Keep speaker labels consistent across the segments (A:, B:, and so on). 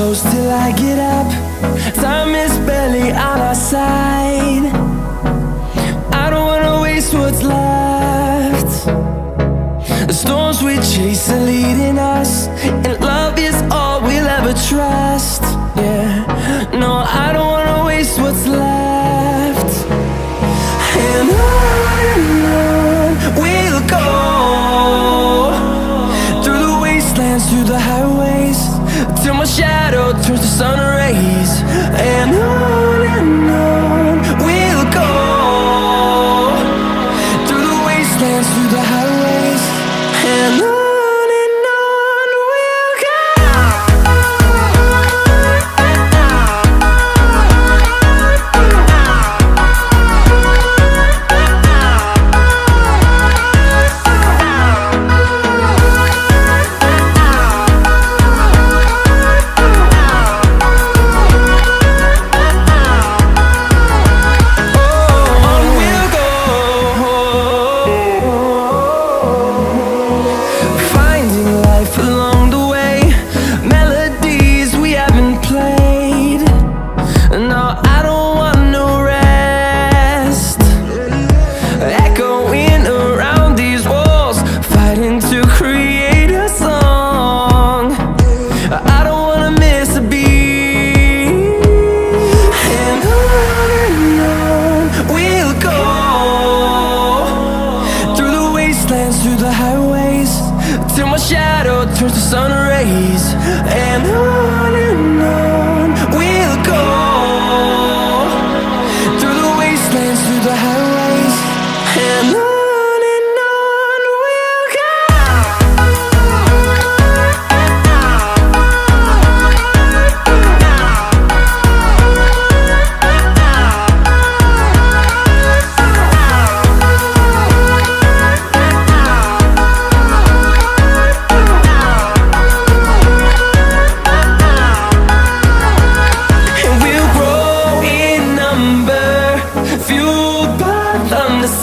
A: close till I get up. Time is barely on our side. I don't wanna waste what's left. The storms we chase are leading us, and love is all we'll ever trust. Yeah, no, I don't wanna waste what's left. And on we'll go, through the wastelands, through the highways, till my shadow turns to sun rays. And on we'll go, through the wastelands, through the highways, and on. Through the highways, till my shadow turns to sun rays. And on we'll go, through the wastelands, through the highways, and on we'll go.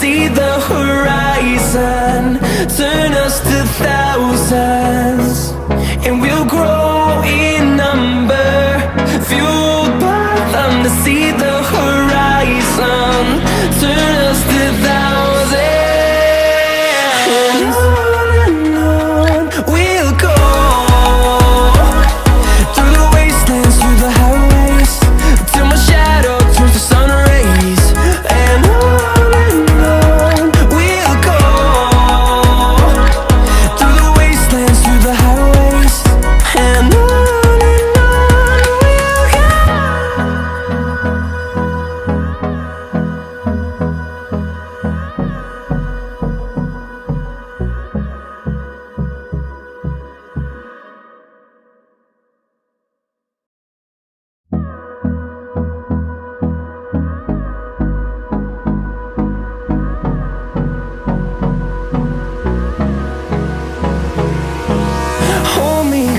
A: See the horizon turn us to thousands, and we'll grow in number, fueled by them to see the horizon turn us to thousands. And on we'll go, through the wastelands, through the highways, till my shadow turns to sun rays. And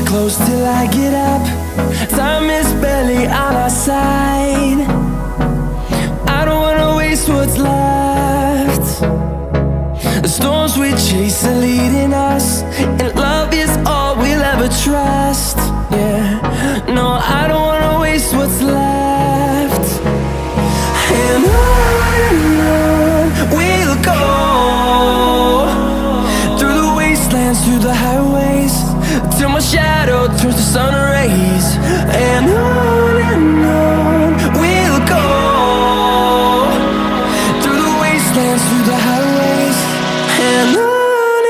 A: close till I get up. Time is barely on our side. I don't wanna waste what's left. The storms we chase are leading us, and love is all we'll ever trust. Yeah, no, I don't wanna waste what's left. And on we'll go, through the wastelands, through the highways, till my shadow turns to sun rays. And on we'll go, through the wastelands, through the highways, and on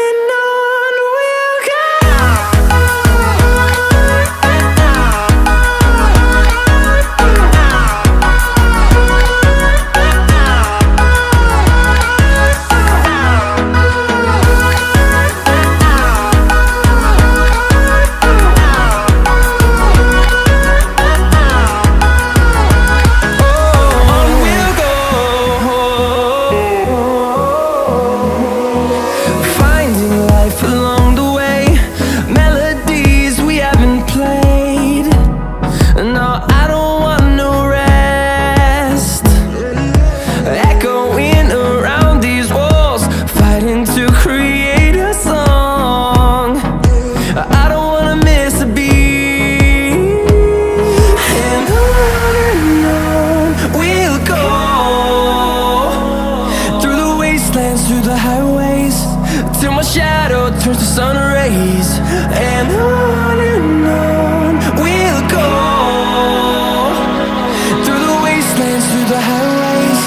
A: through the highways,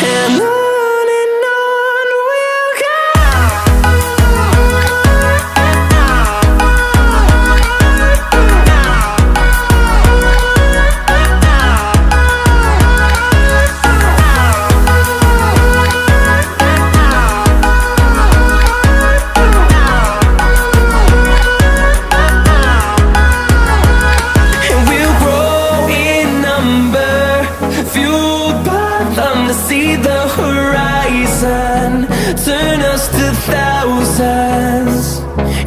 A: and on we'll go. And we'll grow in number, fueled by them to see the horizon, turn us to thousands.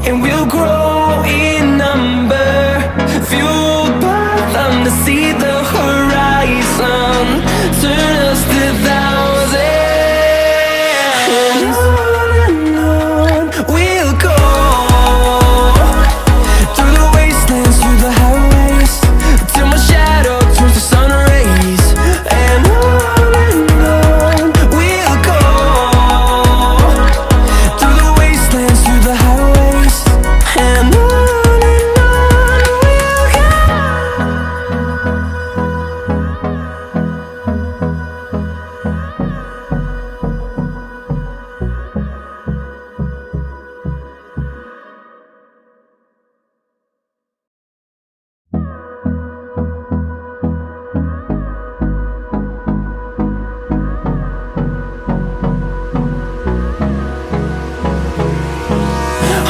A: And we'll grow in number, fueled by them to see the horizon, turn us to thousands. And on we'll go, through the wastelands, through the highways, till my shadow turns to sun rays. And on we'll go, through the wastelands, through the highways, and on we'll go.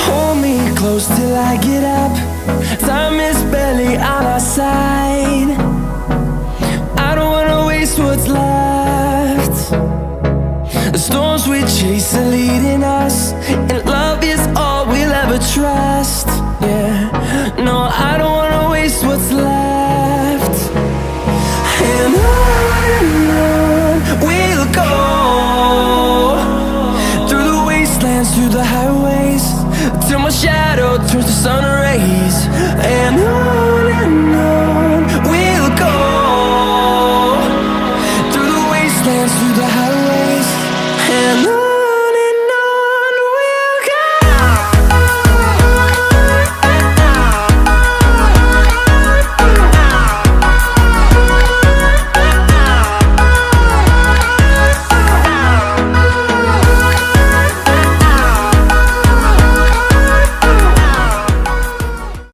A: Hold me close till I get up. Time is barely on our side. I don't wanna waste what's left. The storms we chase are leading us